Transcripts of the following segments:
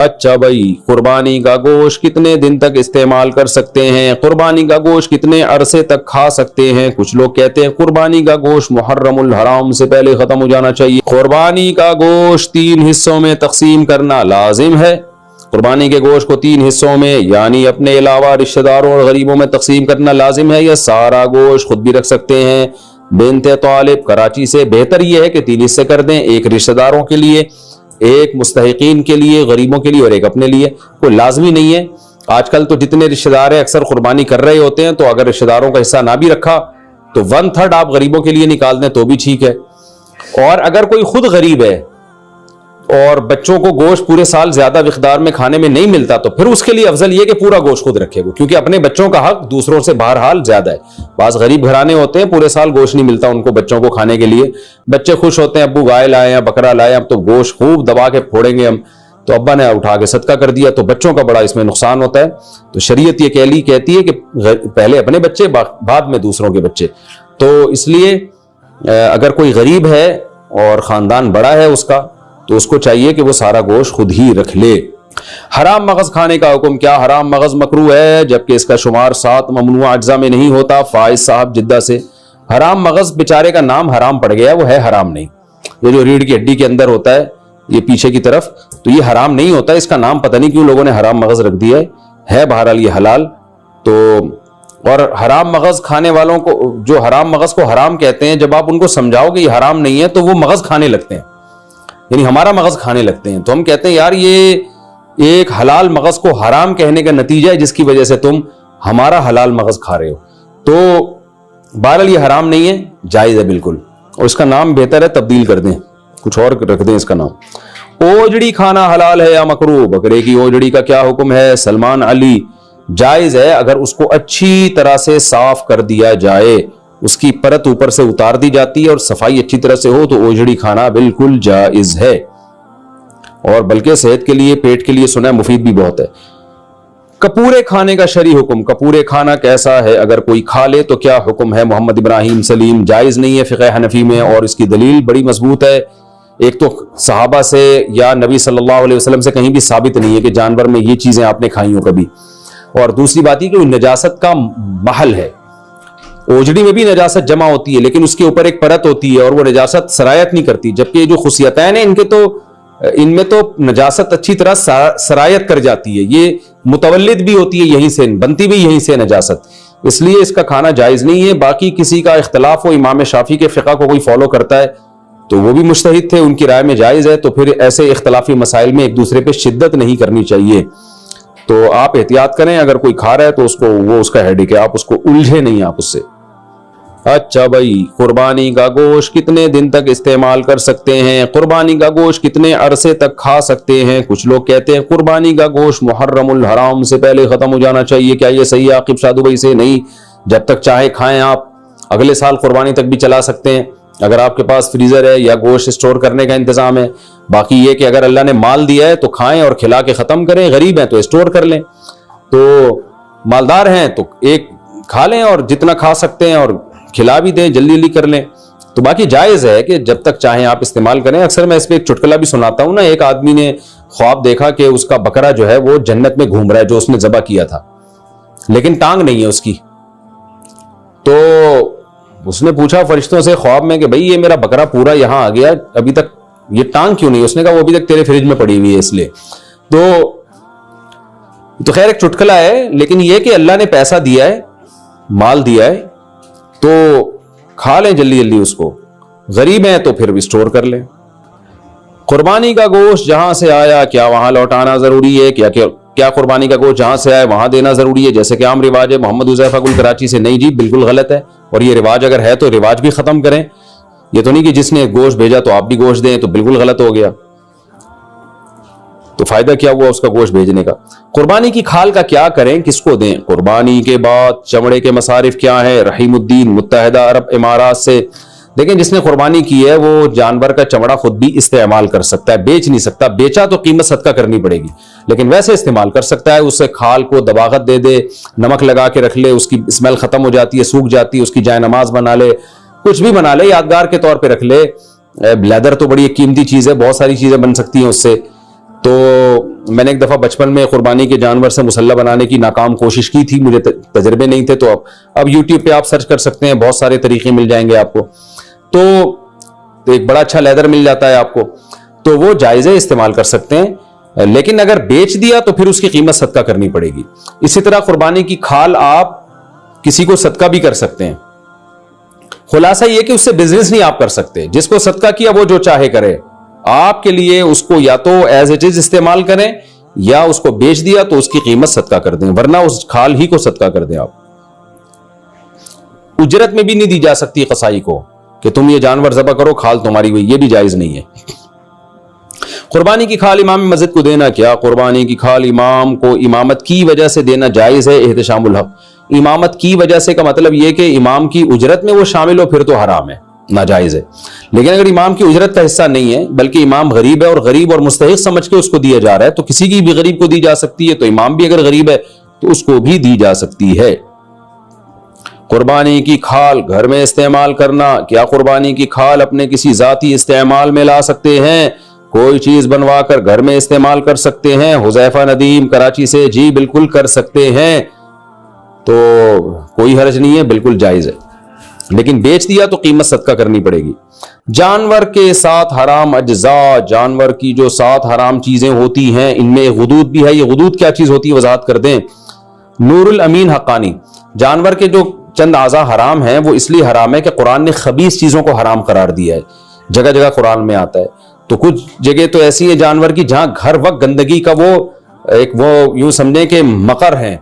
اچھا بھائی، قربانی کا گوشت کتنے دن تک استعمال کر سکتے ہیں؟ قربانی کا گوشت کتنے عرصے تک کھا سکتے ہیں؟ کچھ لوگ کہتے ہیں قربانی کا گوشت محرم الحرام سے پہلے ختم ہو جانا چاہیے۔ قربانی کا گوشت 3 حصوں میں تقسیم کرنا لازم ہے۔ قربانی کے گوشت کو 3 حصوں میں یعنی اپنے علاوہ رشتہ داروں اور غریبوں میں تقسیم کرنا لازم ہے، یا سارا گوشت خود بھی رکھ سکتے ہیں؟ بنت طالب کراچی سے، بہتر یہ ہے کہ 3 حصے کر دیں، ایک رشتہ داروں کے لیے، ایک مستحقین کے لیے، غریبوں کے لیے، اور ایک اپنے لیے۔ کوئی لازمی نہیں ہے۔ آج کل تو جتنے رشتہ دار ہیں اکثر قربانی کر رہے ہوتے ہیں، تو اگر رشتہ داروں کا حصہ نہ بھی رکھا تو 1/3 آپ غریبوں کے لیے نکال دیں تو بھی ٹھیک ہے۔ اور اگر کوئی خود غریب ہے اور بچوں کو گوشت پورے سال زیادہ مقدار میں کھانے میں نہیں ملتا، تو پھر اس کے لیے افضل یہ کہ پورا گوشت خود رکھے گا، کیونکہ اپنے بچوں کا حق دوسروں سے بہرحال زیادہ ہے۔ بعض غریب گھرانے ہوتے ہیں پورے سال گوشت نہیں ملتا ان کو بچوں کو کھانے کے لیے، بچے خوش ہوتے ہیں ابو گائے لائے ہیں، بکرا لائے، اب تو گوشت خوب دبا کے پھوڑیں گے ہم، تو ابا نے اٹھا کے صدقہ کر دیا، تو بچوں کا بڑا اس میں نقصان ہوتا ہے۔ تو شریعت یہ کہتی ہے کہ پہلے اپنے بچے بعد میں دوسروں کے بچے۔ تو اس لیے اگر کوئی غریب ہے اور خاندان بڑا ہے اس کا، تو اس کو چاہیے کہ وہ سارا گوشت خود ہی رکھ لے۔ حرام مغز کھانے کا حکم کیا؟ حرام مغز مکروہ ہے جبکہ اس کا شمار 7 ممنوع اجزاء میں نہیں ہوتا۔ فائز صاحب جدہ سے۔ حرام مغز بیچارے کا نام حرام پڑ گیا، وہ ہے حرام نہیں۔ یہ جو ریڑھ کی ہڈی کے اندر ہوتا ہے یہ پیچھے کی طرف، تو یہ حرام نہیں ہوتا، اس کا نام پتہ نہیں کیوں لوگوں نے حرام مغز رکھ دیا ہے بہرحال یہ حلال۔ تو اور حرام مغز کھانے والوں کو، جو حرام مغز کو حرام کہتے ہیں، جب آپ ان کو سمجھاؤ کہ یہ حرام نہیں ہے تو وہ مغز کھانے لگتے ہیں، یعنی ہمارا مغز کھانے لگتے ہیں۔ تو ہم کہتے ہیں یار یہ ایک حلال مغز کو حرام کہنے کا نتیجہ ہے جس کی وجہ سے تم ہمارا حلال مغز کھا رہے ہو۔ تو بہرحال یہ حرام نہیں ہے، جائز ہے بالکل، اور اس کا نام بہتر ہے تبدیل کر دیں، کچھ اور رکھ دیں اس کا نام۔ اوجڑی کھانا حلال ہے یا مکروہ؟ بکرے کی اوجڑی کا کیا حکم ہے؟ سلمان علی، جائز ہے اگر اس کو اچھی طرح سے صاف کر دیا جائے، اس کی پرت اوپر سے اتار دی جاتی ہے اور صفائی اچھی طرح سے ہو تو اوجڑی کھانا بالکل جائز ہے، اور بلکہ صحت کے لیے، پیٹ کے لیے سنا ہے مفید بھی بہت ہے۔ کپورے کھانے کا شرعی حکم، کپورے کھانا کیسا ہے؟ اگر کوئی کھا لے تو کیا حکم ہے؟ محمد ابراہیم سلیم، جائز نہیں ہے فقہ حنفی میں، اور اس کی دلیل بڑی مضبوط ہے۔ ایک تو صحابہ سے یا نبی صلی اللہ علیہ وسلم سے کہیں بھی ثابت نہیں ہے کہ جانور میں یہ چیزیں آپ نے کھائی ہوں کبھی، اور دوسری بات یہ کہ نجاست کا محل ہے، اوجڑی میں بھی نجاست جمع ہوتی ہے لیکن اس کے اوپر ایک پرت ہوتی ہے اور وہ نجاست سرایت نہیں کرتی، جبکہ یہ جو خصیتین ہیں ان میں تو نجاست اچھی طرح سرایت کر جاتی ہے، یہ متولد بھی ہوتی ہے یہیں سے، بنتی بھی یہیں سے نجاست، اس لیے اس کا کھانا جائز نہیں ہے۔ باقی کسی کا اختلاف ہو، امام شافعی کے فقہ کو کوئی فالو کرتا ہے تو وہ بھی مجتہد تھے، ان کی رائے میں جائز ہے، تو پھر ایسے اختلافی مسائل میں ایک دوسرے پہ شدت نہیں کرنی چاہیے۔ تو آپ احتیاط کریں، اگر کوئی کھا رہا ہے تو اس کا ہیڈک ہے، آپ اس کو الجھے نہیں آپ اس سے۔ اچھا بھائی، قربانی کا گوشت کتنے دن تک استعمال کر سکتے ہیں؟ قربانی کا گوشت کتنے عرصے تک کھا سکتے ہیں؟ کچھ لوگ کہتے ہیں قربانی کا گوشت محرم الحرام سے پہلے ختم ہو جانا چاہیے، کیا یہ صحیح ہے عاقب شادو بھائی سے؟ نہیں، جب تک چاہے کھائیں، آپ اگلے سال قربانی تک بھی چلا سکتے ہیں اگر آپ کے پاس فریزر ہے یا گوشت اسٹور کرنے کا انتظام ہے۔ باقی یہ کہ اگر اللہ نے مال دیا ہے تو کھائیں اور کھلا کے ختم کریں، غریب ہیں تو اسٹور کر لیں، تو مالدار ہیں تو ایک کھا لیں اور جتنا کھا سکتے ہیں اور کھلا بھی دیں، جلدی جلدی کر لیں۔ تو باقی جائز ہے کہ جب تک چاہیں آپ استعمال کریں۔ اکثر میں اس پہ ایک چٹکلا بھی سناتا ہوں نا، ایک آدمی نے خواب دیکھا کہ اس کا بکرا جو ہے وہ جنت میں گھوم رہا ہے جو اس نے ذبح کیا تھا، لیکن ٹانگ نہیں ہے اس کی۔ تو اس نے پوچھا فرشتوں سے خواب میں کہ بھئی یہ میرا بکرا پورا یہاں آ گیا، ابھی تک یہ ٹانگ کیوں نہیں؟ اس نے کہا وہ ابھی تک تیرے فریج میں پڑی ہوئی ہے اس لیے۔ تو خیر ایک چٹکلا ہے، لیکن یہ کہ اللہ نے پیسہ دیا ہے، مال دیا ہے، تو کھا لیں جلدی جلدی اس کو، غریب ہیں تو پھر بھی اسٹور کر لیں۔ قربانی کا گوشت جہاں سے آیا کیا وہاں لوٹانا ضروری ہے؟ کیا قربانی کا گوشت جہاں سے آئے وہاں دینا ضروری ہے جیسے کہ عام رواج ہے؟ محمد حذیفہ گل کراچی سے، نہیں جی بالکل غلط ہے، اور یہ رواج اگر ہے تو رواج بھی ختم کریں، یہ تو نہیں کہ جس نے گوشت بھیجا تو آپ بھی گوشت دیں، تو بالکل غلط ہو گیا، تو فائدہ کیا ہوا اس کا گوشت بھیجنے کا۔ قربانی کی کھال کا کیا کریں، کس کو دیں؟ قربانی کے بعد چمڑے کے مصارف کیا ہیں؟ رحیم الدین متحدہ عرب امارات سے۔ دیکھیں جس نے قربانی کی ہے وہ جانور کا چمڑا خود بھی استعمال کر سکتا ہے، بیچ نہیں سکتا، بیچا تو قیمت صدقہ کرنی پڑے گی، لیکن ویسے استعمال کر سکتا ہے، اس سے کھال کو دباغت دے دے، نمک لگا کے رکھ لے، اس کی اسمیل ختم ہو جاتی ہے، سوکھ جاتی ہے، اس کی جائے نماز بنا لے، کچھ بھی بنا لے، یادگار کے طور پہ رکھ لے۔ لیدر تو بڑی قیمتی چیز ہے، بہت ساری چیزیں بن سکتی ہیں اس سے، تو میں نے ایک دفعہ بچپن میں قربانی کے جانور سے مسلح بنانے کی ناکام کوشش کی تھی, مجھے تجربے نہیں تھے, تو اب یوٹیوب پہ آپ سرچ کر سکتے ہیں, بہت سارے طریقے مل جائیں گے آپ کو. تو ایک بڑا اچھا لیدر مل جاتا ہے آپ کو, تو وہ جائز ہے, استعمال کر سکتے ہیں. لیکن اگر بیچ دیا تو پھر اس کی قیمت صدقہ کرنی پڑے گی. اسی طرح قربانی کی کھال آپ کسی کو صدقہ بھی کر سکتے ہیں. خلاصہ یہ کہ اس سے بزنس نہیں آپ کر سکتے. جس کو صدقہ کیا وہ جو چاہے کرے, آپ کے لیے اس کو یا تو ایز اٹ از استعمال کریں, یا اس کو بیچ دیا تو اس کی قیمت صدقہ کر دیں, ورنہ اس کھال ہی کو صدقہ کر دیں. آپ اجرت میں بھی نہیں دی جا سکتی قصائی کو کہ تم یہ جانور ذبح کرو, کھال تمہاری ہوئی, یہ بھی جائز نہیں ہے. قربانی کی کھال امام مسجد کو دینا, کیا قربانی کی کھال امام کو امامت کی وجہ سے دینا جائز ہے؟ احتشام الحق. امامت کی وجہ سے کا مطلب یہ کہ امام کی اجرت میں وہ شامل ہو, پھر تو حرام ہے, ناجائز ہے. لیکن اگر امام کی اجرت کا حصہ نہیں ہے بلکہ امام غریب ہے اور غریب اور مستحق سمجھ کے اس کو دیا جا رہا ہے, تو کسی کی بھی غریب کو دی جا سکتی ہے, تو امام بھی اگر غریب ہے تو اس کو بھی دی جا سکتی ہے. قربانی کی کھال گھر میں استعمال کرنا, کیا قربانی کی کھال اپنے کسی ذاتی استعمال میں لا سکتے ہیں؟ کوئی چیز بنوا کر گھر میں استعمال کر سکتے ہیں. حذیفہ ندیم کراچی سے, جی بالکل کر سکتے ہیں, تو کوئی حرج نہیں ہے, بالکل جائز ہے. لیکن بیچ دیا تو قیمت صدقہ کرنی پڑے گی. جانور کے ساتھ حرام اجزاء, جانور کی جو 7 حرام چیزیں ہوتی ہیں ان میں غدود بھی ہے. یہ غدود کیا چیز ہوتی ہے وضاحت کر دیں. نور الامین حقانی, جانور کے جو چند اعضاء حرام ہیں وہ اس لیے حرام ہے کہ قرآن نے خبیث چیزوں کو حرام قرار دیا ہے. جگہ جگہ قرآن میں آتا ہے. تو کچھ جگہ تو ایسی ہیں جانور کی جہاں ہر وقت گندگی کا وہ یوں سمجھیں کہ مقر ہیں,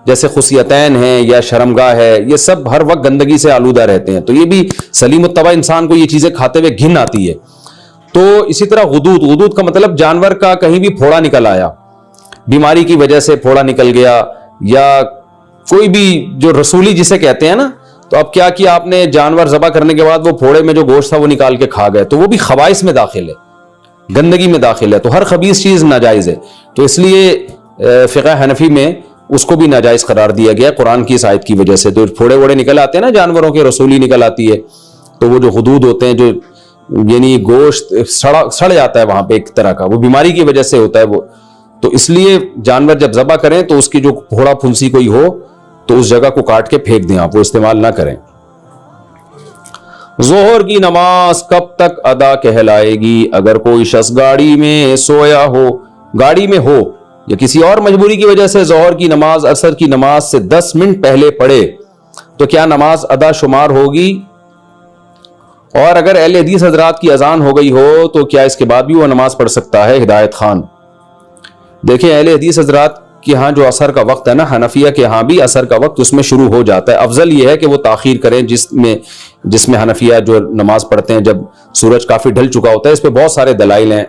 جیسے خصیتین ہیں یا شرمگاہ ہے, یہ سب ہر وقت گندگی سے آلودہ رہتے ہیں. تو یہ بھی سلیم الطبع انسان کو یہ چیزیں کھاتے ہوئے گھن آتی ہے. تو اسی طرح غدود, غدود کا مطلب جانور کا کہیں بھی پھوڑا نکل آیا, بیماری کی وجہ سے پھوڑا نکل گیا, یا کوئی بھی جو رسولی جسے کہتے ہیں نا, تو اب کیا آپ نے جانور ذبح کرنے کے بعد وہ پھوڑے میں جو گوشت تھا وہ نکال کے کھا گئے, تو وہ بھی خبائث میں داخل ہے, گندگی میں داخل ہے. تو ہر خبیث چیز ناجائز ہے. تو اس لیے فقہ حنفی میں اس کو بھی ناجائز قرار دیا گیا قرآن کی اس آیت کی وجہ سے. تو پھوڑے ووڑے نکل آتے ہیں نا جانوروں کے, رسولی نکل آتی ہے, تو وہ جو غدود ہوتے ہیں, جو یعنی گوشت سڑ جاتا ہے وہاں پہ ایک طرح کا, وہ بیماری کی وجہ سے ہوتا ہے وہ. تو اس لیے جانور جب ذبح کریں تو اس کی جو پھوڑا پھنسی کوئی ہو تو اس جگہ کو کاٹ کے پھینک دیں, آپ وہ استعمال نہ کریں. ظہر کی نماز کب تک ادا کہلائے گی؟ اگر کوئی شخص گاڑی میں سویا ہو, گاڑی میں ہو یا کسی اور مجبوری کی وجہ سے ظہر کی نماز عصر کی نماز سے 10 منٹ پہلے پڑھے تو کیا نماز ادا شمار ہوگی؟ اور اگر اہل حدیث حضرات کی اذان ہو گئی ہو تو کیا اس کے بعد بھی وہ نماز پڑھ سکتا ہے؟ ہدایت خان. دیکھیں اہل حدیث حضرات کہ ہاں جو عصر کا وقت ہے نا, حنفیہ کے ہاں بھی عصر کا وقت اس میں شروع ہو جاتا ہے. افضل یہ ہے کہ وہ تاخیر کریں, جس میں حنفیہ جو نماز پڑھتے ہیں جب سورج کافی ڈھل چکا ہوتا ہے. اس پہ بہت سارے دلائل ہیں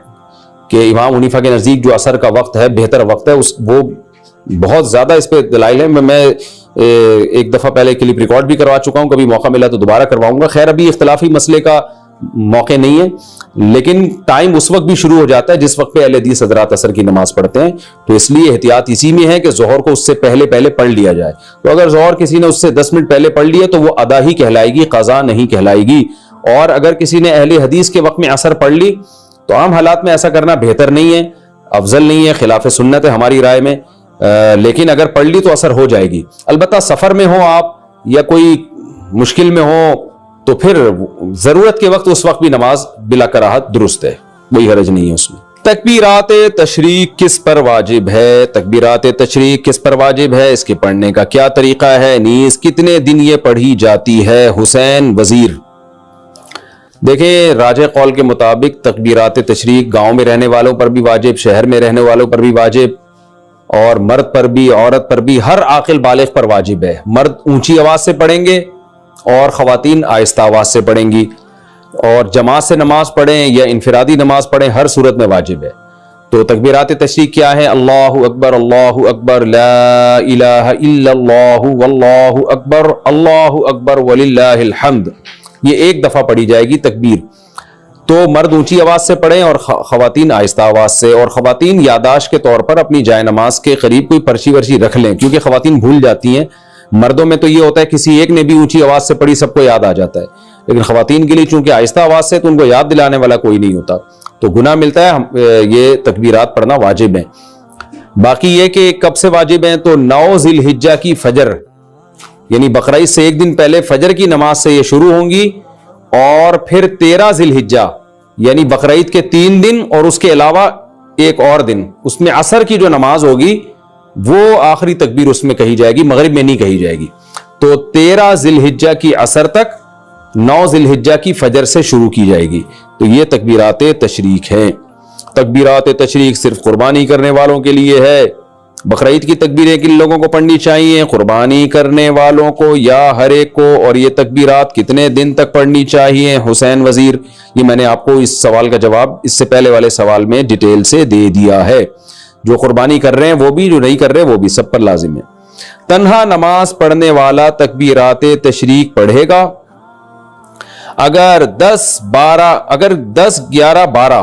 کہ امام حنیفہ کے نزدیک جو عصر کا وقت ہے بہتر وقت ہے, وہ بہت زیادہ اس پہ دلائل ہیں. میں ایک دفعہ پہلے کلپ ریکارڈ بھی کروا چکا ہوں, کبھی موقع ملا تو دوبارہ کرواؤں گا. خیر ابھی اختلافی مسئلے کا موقع نہیں ہے, لیکن ٹائم اس وقت بھی شروع ہو جاتا ہے جس وقت پہ اہل حدیث حضرات عصر کی نماز پڑھتے ہیں. تو اس لیے احتیاط اسی میں ہے کہ ظہر کو اس سے پہلے پڑھ لیا جائے. تو اگر ظہر کسی نے اس سے 10 منٹ پہلے پڑھ لیا تو وہ ادا ہی کہلائے گی, قضا نہیں کہلائے گی. اور اگر کسی نے اہل حدیث کے وقت میں عصر پڑھ لی تو عام حالات میں ایسا کرنا بہتر نہیں ہے, افضل نہیں ہے, خلاف سنت ہے ہماری رائے میں. لیکن اگر پڑھ لی تو اثر ہو جائے گی. البتہ سفر میں ہو آپ یا کوئی مشکل میں ہو تو پھر ضرورت کے وقت اس وقت بھی نماز بلا کراہت درست ہے, کوئی حرج نہیں ہے اس میں. تکبیرات تشریق کس پر واجب ہے؟ تکبیرات تشریق کس پر واجب ہے, اس کے پڑھنے کا کیا طریقہ ہے, نیز کتنے دن یہ پڑھی جاتی ہے؟ حسین وزیر. دیکھیں راجح قول کے مطابق تکبیرات تشریق گاؤں میں رہنے والوں پر بھی واجب, شہر میں رہنے والوں پر بھی واجب, اور مرد پر بھی عورت پر بھی, ہر عاقل بالغ پر واجب ہے. مرد اونچی آواز سے پڑھیں گے اور خواتین آہستہ آواز سے پڑھیں گی, اور جماعت سے نماز پڑھیں یا انفرادی نماز پڑھیں, ہر صورت میں واجب ہے. تو تکبیرات تشریق کیا ہے؟ اللہ اکبر, لا الہ الا اللہ, واللہ اکبر وللہ الحمد. یہ ایک دفعہ پڑھی جائے گی تکبیر. تو مرد اونچی آواز سے پڑھیں اور خواتین آہستہ آواز سے. اور خواتین یاداشت کے طور پر اپنی جائے نماز کے قریب کوئی پرچی ورچی رکھ لیں, کیونکہ خواتین بھول جاتی ہیں. مردوں میں تو یہ ہوتا ہے کسی ایک نے بھی اونچی آواز سے پڑھی سب کو یاد آ جاتا ہے, لیکن خواتین کے لیے چونکہ آہستہ آواز سے تو ان کو یاد دلانے والا کوئی نہیں ہوتا. تو گناہ ملتا ہے، یہ تکبیرات پڑھنا واجب ہے۔ باقی یہ کہ کب سے واجب ہیں، تو 9 ذی الحجہ کی فجر، یعنی بقرعید سے ایک دن پہلے فجر کی نماز سے یہ شروع ہوں گی، اور پھر 13 ذی الحجہ یعنی بقرعید کے 3 دن اور اس کے علاوہ ایک اور دن، اس میں عصر کی جو نماز ہوگی وہ آخری تکبیر اس میں کہی جائے گی، مغرب میں نہیں کہی جائے گی۔ تو 13 ذی الحجہ کی عصر تک 9 ذی الحجہ کی فجر سے شروع کی جائے گی۔ تو یہ تکبیرات تشریق ہیں۔ تکبیرات تشریق صرف قربانی کرنے والوں کے لیے ہے۔ بقرعید کی تکبیریں کن لوگوں کو پڑھنی چاہیے؟ قربانی کرنے والوں کو یا ہر ایک کو؟ اور یہ تکبیرات کتنے دن تک پڑھنی چاہیے؟ حسین وزیر، یہ میں نے آپ کو اس سوال کا جواب اس سے پہلے والے سوال میں ڈیٹیل سے دے دیا ہے۔ جو قربانی کر رہے ہیں وہ بھی، جو نہیں کر رہے وہ بھی، سب پر لازم ہے۔ تنہا نماز پڑھنے والا تکبیرات تشریق پڑھے گا اگر 10، 11، 12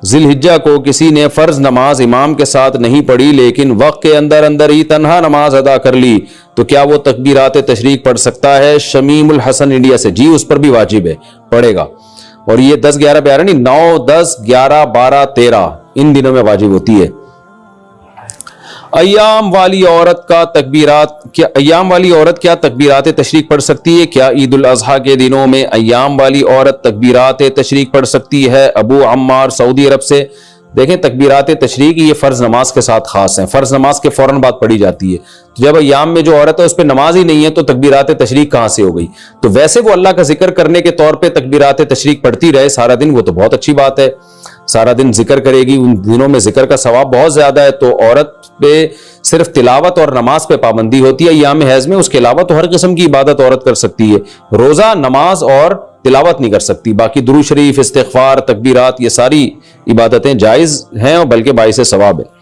ذی الحجہ کو کسی نے فرض نماز امام کے ساتھ نہیں پڑھی لیکن وقت کے اندر اندر ہی تنہا نماز ادا کر لی، تو کیا وہ تکبیرات تشریق پڑھ سکتا ہے؟ شمیم الحسن انڈیا سے، جی اس پر بھی واجب ہے، پڑھے گا۔ اور یہ 10، 11، 12 نہیں، 9، 10، 11، 12، 13 ان دنوں میں واجب ہوتی ہے۔ ایام والی عورت کیا تکبیرات تشریق پڑھ سکتی ہے؟ کیا عید الاضحیٰ کے دنوں میں ایام والی عورت تکبیرات تشریق پڑھ سکتی ہے؟ ابو عمار سعودی عرب سے۔ دیکھیں تکبیرات تشریق یہ فرض نماز کے ساتھ خاص ہیں، فرض نماز کے فوراً بعد پڑھی جاتی ہے۔ جب ایام میں جو عورت ہے اس پہ نماز ہی نہیں ہے تو تکبیرات تشریق کہاں سے ہو گئی؟ تو ویسے وہ اللہ کا ذکر کرنے کے طور پہ تکبیرات تشریق پڑھتی رہے سارا دن، وہ تو بہت اچھی بات ہے، سارا دن ذکر کرے گی، ان دنوں میں ذکر کا ثواب بہت زیادہ ہے۔ تو عورت پہ صرف تلاوت اور نماز پہ پابندی ہوتی ہے ایام حیض میں، اس کے علاوہ تو ہر قسم کی عبادت عورت کر سکتی ہے، روزہ، نماز اور تلاوت نہیں کر سکتی۔ باقی درود شریف، استغفار، تکبیرات، یہ ساری عبادتیں جائز ہیں اور بلکہ باعث ثواب ہے۔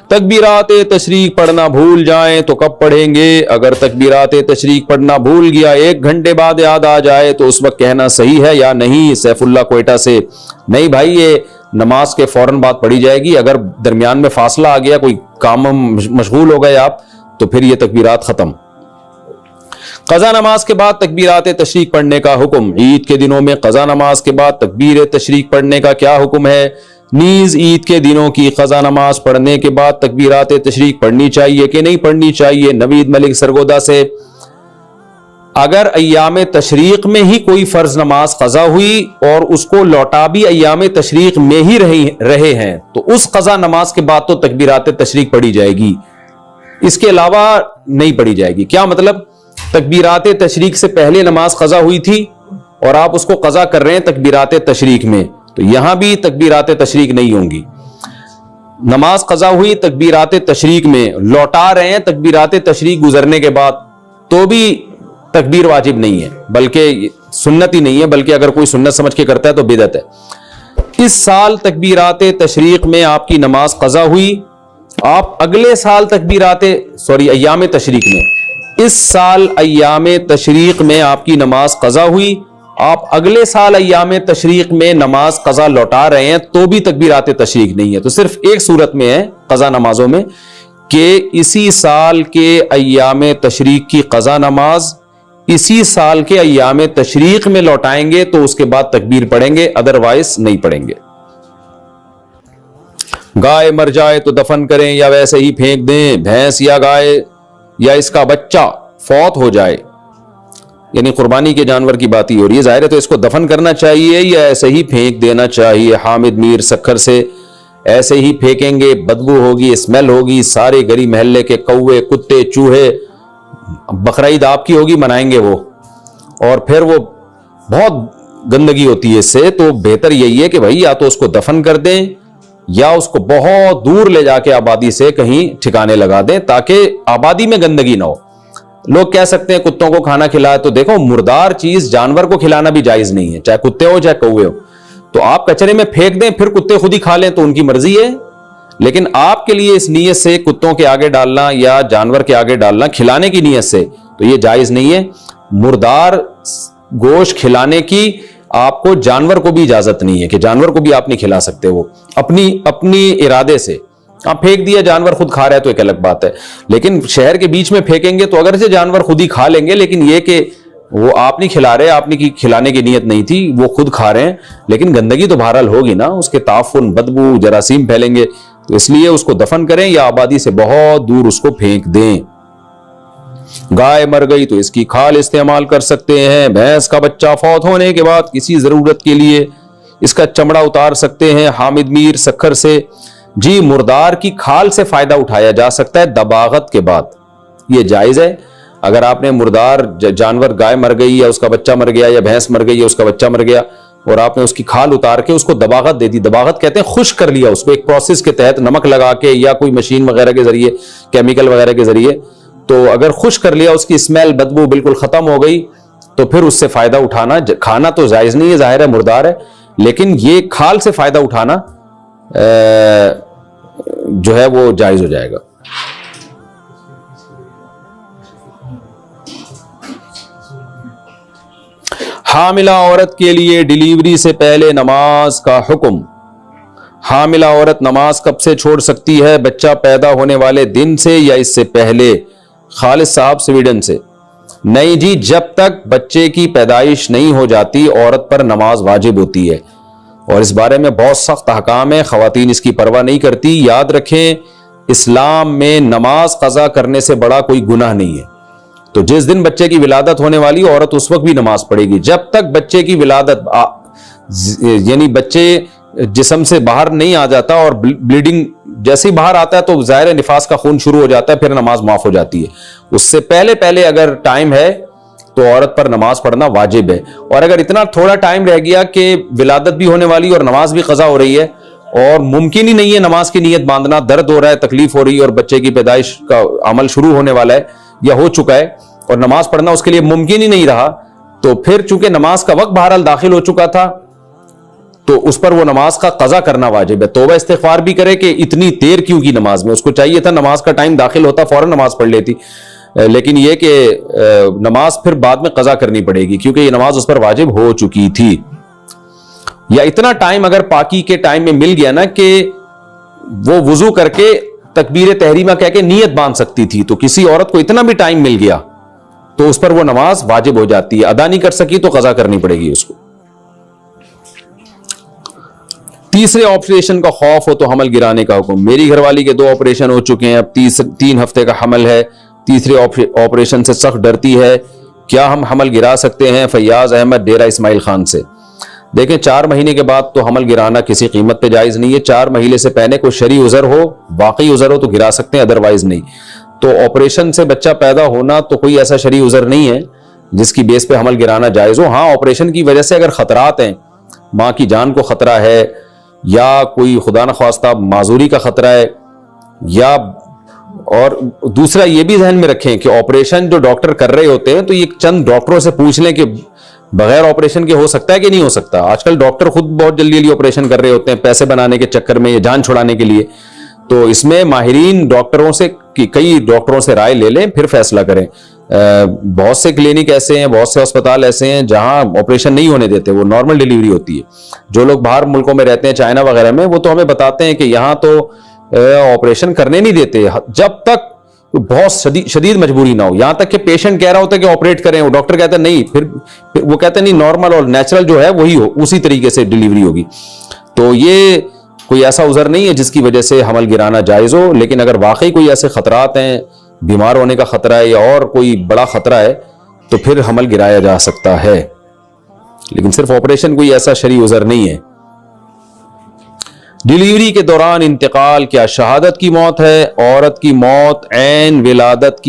تکبیرات تشریق پڑھنا بھول جائیں تو کب پڑھیں گے؟ اگر تکبیرات تشریق پڑھنا بھول گیا 1 گھنٹے بعد یاد آ جائے تو اس وقت کہنا صحیح ہے یا نہیں؟ سیف اللہ کوئٹہ سے۔ نہیں بھائی، یہ نماز کے فوراً بعد پڑھی جائے گی، اگر درمیان میں فاصلہ آ گیا، کوئی کام مشغول ہو گئے آپ، تو پھر یہ تکبیرات ختم۔ قضا نماز کے بعد تکبیرات تشریق پڑھنے کا حکم۔ عید کے دنوں میں قضا نماز کے بعد تکبیر تشریق پڑھنے کا کیا حکم ہے؟ نیز عید کے دنوں کی قضا نماز پڑھنے کے بعد تکبیرات تشریق پڑھنی چاہیے کہ نہیں پڑھنی چاہیے؟ نوید ملک سرگودا سے۔ اگر ایام تشریق میں ہی کوئی فرض نماز قضا ہوئی اور اس کو لوٹا بھی ایام تشریق میں ہی رہے ہیں تو اس قضا نماز کے بعد تو تکبیرات تشریق پڑھی جائے گی، اس کے علاوہ نہیں پڑھی جائے گی۔ کیا مطلب؟ تکبیرات تشریق سے پہلے نماز قضا ہوئی تھی اور آپ اس کو قضا کر رہے ہیں تکبیرات تشریق میں، تو یہاں بھی تکبیرات تشریق نہیں ہوں گی۔ نماز قضا ہوئی تکبیرات تشریق میں، لوٹا رہے ہیں تکبیرات تشریق گزرنے کے بعد، تو بھی تکبیر واجب نہیں ہے، بلکہ سنت ہی نہیں ہے، بلکہ اگر کوئی سنت سمجھ کے کرتا ہے تو بدعت ہے۔ اس سال تکبیرات تشریق میں آپ کی نماز قضا ہوئی، آپ اگلے سال ایام تشریق میں، اس سال ایام تشریق میں آپ کی نماز قضا ہوئی، آپ اگلے سال ایام تشریق میں نماز قضا لوٹا رہے ہیں تو بھی تکبیرات تشریق نہیں ہے۔ تو صرف ایک صورت میں ہے قضا نمازوں میں کہ اسی سال کے ایام تشریق کی قضا نماز اسی سال کے ایام تشریق میں لوٹائیں گے تو اس کے بعد تکبیر پڑھیں گے، ادروائز نہیں پڑھیں گے۔ گائے مر جائے تو دفن کریں یا ویسے ہی پھینک دیں؟ بھینس یا گائے یا اس کا بچہ فوت ہو جائے، یعنی قربانی کے جانور کی بات ہی ہو رہی ہے، ظاہر ہے تو اس کو دفن کرنا چاہیے یا ایسے ہی پھینک دینا چاہیے؟ حامد میر سکھر سے۔ ایسے ہی پھینکیں گے، بدبو ہوگی، اسمیل ہوگی، سارے گلی محلے کے کوے، کتے، چوہے، بقرعید آپ کی ہوگی، منائیں گے وہ، اور پھر وہ بہت گندگی ہوتی ہے اس سے۔ تو بہتر یہی ہے کہ بھائی یا تو اس کو دفن کر دیں یا اس کو بہت دور لے جا کے آبادی سے کہیں ٹھکانے لگا دیں تاکہ آبادی میں گندگی نہ ہو۔ لوگ کہہ سکتے ہیں کتوں کو کھانا کھلائے، تو دیکھو مردار چیز جانور کو کھلانا بھی جائز نہیں ہے، چاہے کتے ہو چاہے کوے ہو۔ تو آپ کچرے میں پھینک دیں، پھر کتے خود ہی کھا لیں تو ان کی مرضی ہے، لیکن آپ کے لیے اس نیت سے کتوں کے آگے ڈالنا یا جانور کے آگے ڈالنا کھلانے کی نیت سے تو یہ جائز نہیں ہے۔ مردار گوشت کھلانے کی آپ کو جانور کو بھی اجازت نہیں ہے کہ جانور کو بھی آپ نہیں کھلا سکتے، وہ اپنی ارادے سے آپ پھینک دیا، جانور خود کھا رہا ہے تو ایک الگ بات ہے، لیکن شہر کے بیچ میں پھینکیں گے تو اگرچہ جانور خود ہی کھا لیں گے، لیکن یہ کہ وہ آپ نہیں کھلا رہے, آپ نے کھلانے کی نیت نہیں تھی, وہ خود کھا رہے ہیں, لیکن گندگی تو بہرحال ہوگی نا, اس کے تعفن, بدبو, جراثیم پھیلیں گے, تو اس لیے اس کو دفن کریں یا آبادی سے بہت دور اس کو پھینک دیں. گائے مر گئی تو اس کی کھال استعمال کر سکتے ہیں. بھینس کا بچہ فوت ہونے کے بعد کسی ضرورت کے لیے اس کا چمڑا اتار سکتے ہیں. حامد میر سکھر سے, جی مردار کی کھال سے فائدہ اٹھایا جا سکتا ہے دباغت کے بعد, یہ جائز ہے. اگر آپ نے مردار جانور, گائے مر گئی یا اس کا بچہ مر گیا, یا بھینس مر گئی یا اس کا بچہ مر گیا, اور آپ نے اس کی کھال اتار کے اس کو دباغت دے دی, دباغت کہتے ہیں خشک کر لیا اس کو ایک پروسیس کے تحت, نمک لگا کے یا کوئی مشین وغیرہ کے ذریعے, کیمیکل وغیرہ کے ذریعے, تو اگر خشک کر لیا, اس کی اسمیل, بدبو بالکل ختم ہو گئی, تو پھر اس سے فائدہ اٹھانا, کھانا تو جائز نہیں ہے, ظاہر ہے مردار ہے, لیکن یہ کھال سے فائدہ اٹھانا جو ہے وہ جائز ہو جائے گا. حاملہ عورت کے لیے ڈیلیوری سے پہلے نماز کا حکم. حاملہ عورت نماز کب سے چھوڑ سکتی ہے؟ بچہ پیدا ہونے والے دن سے یا اس سے پہلے؟ خالد صاحب سویڈن سے. نہیں جی, جب تک بچے کی پیدائش نہیں ہو جاتی عورت پر نماز واجب ہوتی ہے, اور اس بارے میں بہت سخت احکام ہے, خواتین اس کی پرواہ نہیں کرتی. یاد رکھیں, اسلام میں نماز قضا کرنے سے بڑا کوئی گناہ نہیں ہے. تو جس دن بچے کی ولادت ہونے والی, عورت اس وقت بھی نماز پڑھے گی. جب تک بچے کی ولادت یعنی بچے جسم سے باہر نہیں آ جاتا, اور بلیڈنگ جیسے ہی باہر آتا ہے تو ظاہر نفاس کا خون شروع ہو جاتا ہے, پھر نماز معاف ہو جاتی ہے. اس سے پہلے اگر ٹائم ہے تو عورت پر نماز پڑھنا واجب ہے. اور اگر اتنا تھوڑا ٹائم رہ گیا کہ ولادت بھی ہونے والی اور نماز بھی قضا ہو رہی ہے, اور ممکن ہی نہیں ہے نماز کی نیت باندھنا, درد ہو رہا ہے, تکلیف ہو رہی ہے, اور بچے کی پیدائش کا عمل شروع ہونے والا ہے یا ہو چکا ہے, اور نماز پڑھنا اس کے لیے ممکن ہی نہیں رہا, تو پھر چونکہ نماز کا وقت بہرحال داخل ہو چکا تھا, تو اس پر وہ نماز کا قضا کرنا واجب ہے. توبہ استغفار بھی کرے کہ اتنی دیر کیوں کی نماز میں, اس کو چاہیے تھا نماز کا ٹائم داخل ہوتا فوراً نماز پڑھ لیتی, لیکن یہ کہ نماز پھر بعد میں قضا کرنی پڑے گی کیونکہ یہ نماز اس پر واجب ہو چکی تھی. یا اتنا ٹائم اگر پاکی کے ٹائم میں مل گیا نا کہ وہ وضو کر کے تکبیر تحریمہ کہہ کے نیت باندھ سکتی تھی, تو کسی عورت کو اتنا بھی ٹائم مل گیا تو اس پر وہ نماز واجب ہو جاتی ہے. ادا نہیں کر سکی تو قضا کرنی پڑے گی اس کو. تیسرے آپریشن کا خوف ہو تو حمل گرانے کا حکم. میری گھر والی کے 2 آپریشن ہو چکے ہیں, اب 3 ہفتے کا حمل ہے, تیسرے آپریشن سے سخت ڈرتی ہے, کیا ہم حمل گرا سکتے ہیں؟ فیاض احمد ڈیرہ اسماعیل خان سے. دیکھیں 4 مہینے کے بعد تو حمل گرانا کسی قیمت پہ جائز نہیں ہے. 4 مہینے سے پہلے کوئی شرعی عذر ہو, واقعی عذر ہو تو گرا سکتے ہیں, ادروائز نہیں. تو آپریشن سے بچہ پیدا ہونا تو کوئی ایسا شرعی عذر نہیں ہے جس کی بیس پہ حمل گرانا جائز ہو. ہاں آپریشن کی وجہ سے اگر خطرات ہیں, ماں کی جان کو خطرہ ہے, یا کوئی خدا نخواستہ معذوری کا خطرہ ہے, یا اور دوسرا یہ بھی ذہن میں رکھیں کہ آپریشن جو ڈاکٹر کر رہے ہوتے ہیں تو یہ چند ڈاکٹروں سے پوچھ لیں کہ بغیر آپریشن کے ہو سکتا ہے کہ نہیں ہو سکتا. آج کل ڈاکٹر خود بہت جلدی آپریشن کر رہے ہوتے ہیں پیسے بنانے کے چکر میں یا جان چھڑانے کے لیے, تو اس میں ماہرین ڈاکٹروں سے, کئی ڈاکٹروں سے رائے لے لیں پھر فیصلہ کریں. بہت سے کلینک ایسے ہیں, بہت سے اسپتال ایسے ہیں جہاں آپریشن نہیں ہونے دیتے, وہ نارمل ڈیلیوری ہوتی ہے. جو لوگ باہر ملکوں میں رہتے ہیں, چائنا وغیرہ میں, وہ تو ہمیں بتاتے ہیں کہ یہاں تو آپریشن کرنے نہیں دیتے جب تک بہت شدید مجبوری نہ ہو. یہاں تک کہ پیشنٹ کہہ رہا ہوتا ہے کہ آپریٹ کریں, وہ ڈاکٹر کہتا ہے نہیں, پھر وہ کہتے ہیں نہیں نارمل اور نیچرل جو ہے وہی ہو, اسی طریقے سے ڈیلیوری ہوگی. تو یہ کوئی ایسا عذر نہیں ہے جس کی وجہ سے حمل گرانا جائز ہو. لیکن اگر واقعی کوئی ایسے خطرات ہیں, بیمار ہونے کا خطرہ ہے یا اور کوئی بڑا خطرہ ہے, تو پھر حمل گرایا جا سکتا ہے. لیکن صرف آپریشن کوئی ایسا شرعی عذر نہیں ہے. ڈیلیوری کے دوران انتقال کیا شہادت کی موت ہے؟ عورت کی موت عین ولادت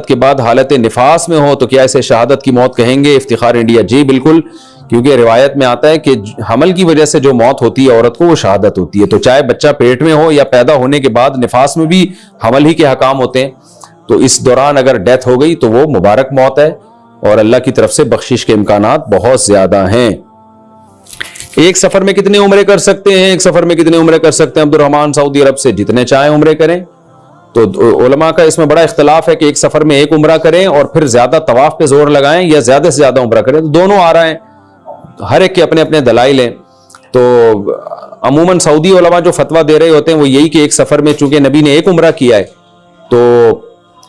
کے بعد حالت نفاس میں ہو تو کیا اسے شہادت کی موت کہیں گے؟ افتخار انڈیا. جی بالکل, کیونکہ روایت میں آتا ہے کہ حمل کی وجہ سے جو موت ہوتی ہے عورت کو وہ شہادت ہوتی ہے. تو چاہے بچہ پیٹ میں ہو یا پیدا ہونے کے بعد نفاس میں بھی حمل ہی کے حکام ہوتے ہیں, تو اس دوران اگر ڈیتھ ہو گئی تو وہ مبارک موت ہے, اور اللہ کی طرف سے بخشش کے امکانات بہت زیادہ ہیں. ایک سفر میں کتنے عمرے کر سکتے ہیں؟ ایک سفر میں کتنے عمرے کر سکتے ہیں؟ عبد الرحمان سعودی عرب سے. جتنے چاہیں عمرے کریں. تو علماء کا اس میں بڑا اختلاف ہے کہ ایک سفر میں ایک عمرہ کریں اور پھر زیادہ طواف پہ زور لگائیں, یا زیادہ سے زیادہ عمرہ کریں. تو دونوں آ رہے ہیں, ہر ایک کے اپنے اپنے دلائل ہیں. تو عموماً سعودی علماء جو فتویٰ دے رہے ہوتے ہیں وہ یہی کہ ایک سفر میں چونکہ نبی نے ایک عمرہ کیا ہے تو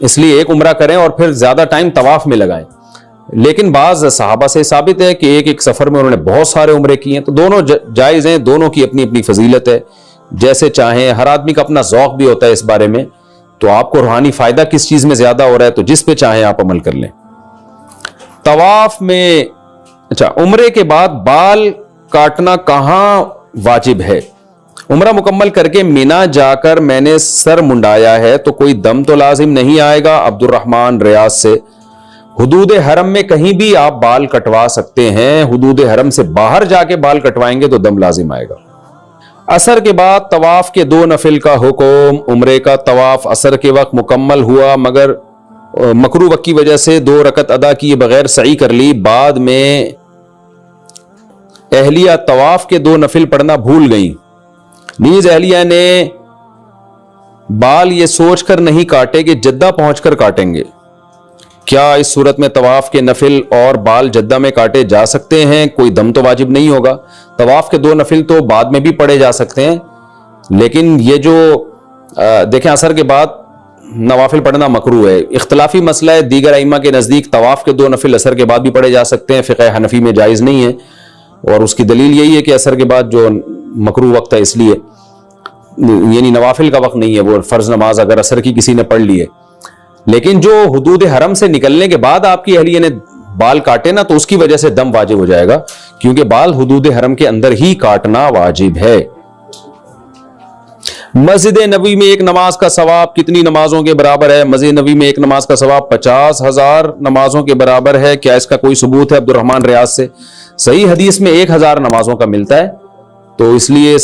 اس لیے ایک عمرہ کریں اور پھر زیادہ ٹائم طواف میں لگائیں. لیکن بعض صحابہ سے ثابت ہے کہ ایک سفر میں انہوں نے بہت سارے عمرے کیے ہیں. تو دونوں جائز ہیں, دونوں کی اپنی اپنی فضیلت ہے, جیسے چاہیں. ہر آدمی کا اپنا ذوق بھی ہوتا ہے اس بارے میں, تو آپ کو روحانی فائدہ کس چیز میں زیادہ ہو رہا ہے تو جس پہ چاہیں آپ عمل کر لیں. طواف میں اچھا, عمرے کے بعد بال کاٹنا کہاں واجب ہے؟ عمرہ مکمل کر کے مینا جا کر میں نے سر منڈایا ہے تو کوئی دم تو لازم نہیں آئے گا. عبد الرحمن ریاض سے. حدود حرم میں کہیں بھی آپ بال کٹوا سکتے ہیں, حدود حرم سے باہر جا کے بال کٹوائیں گے تو دم لازم آئے گا. عصر کے بعد طواف کے 2 نفل کا حکم. عمرے کا طواف عصر کے وقت مکمل ہوا مگر مکروہ وقت کی وجہ سے 2 رکعت ادا کیے بغیر سعی کر لی. بعد میں اہلیہ طواف کے 2 نفل پڑھنا بھول گئیں. نیز اہلیہ نے بال یہ سوچ کر نہیں کاٹے کہ جدہ پہنچ کر کاٹیں گے. کیا اس صورت میں طواف کے نفل اور بال جدہ میں کاٹے جا سکتے ہیں؟ کوئی دم تو واجب نہیں ہوگا. طواف کے 2 نفل تو بعد میں بھی پڑھے جا سکتے ہیں, لیکن یہ جو دیکھیں عصر کے بعد نوافل پڑھنا مکروہ ہے. اختلافی مسئلہ ہے, دیگر ائمہ کے نزدیک طواف کے 2 نفل عصر کے بعد بھی پڑھے جا سکتے ہیں. فقہ حنفی میں جائز نہیں ہے, اور اس کی دلیل یہی ہے کہ عصر کے بعد جو مکروہ وقت ہے اس لیے, یعنی نوافل کا وقت نہیں ہے, وہ فرض نماز اگر عصر کی کسی نے پڑھ لی ہے. لیکن جو حدود حرم سے نکلنے کے بعد آپ کی اہلیہ نے بال کاٹے نا, تو اس کی وجہ سے دم واجب ہو جائے گا, کیونکہ بال حدود حرم کے اندر ہی کاٹنا واجب ہے. مسجد نبوی میں ایک نماز کا ثواب کتنی نمازوں کے برابر ہے؟ مسجد نبوی میں ایک نماز کا ثواب 50,000 نمازوں کے برابر ہے. کیا اس کا کوئی ثبوت ہے؟ عبد الرحمن ریاض سے. صحیح حدیث میں 1,000 نمازوں کا ملتا ہے, تو اس لیے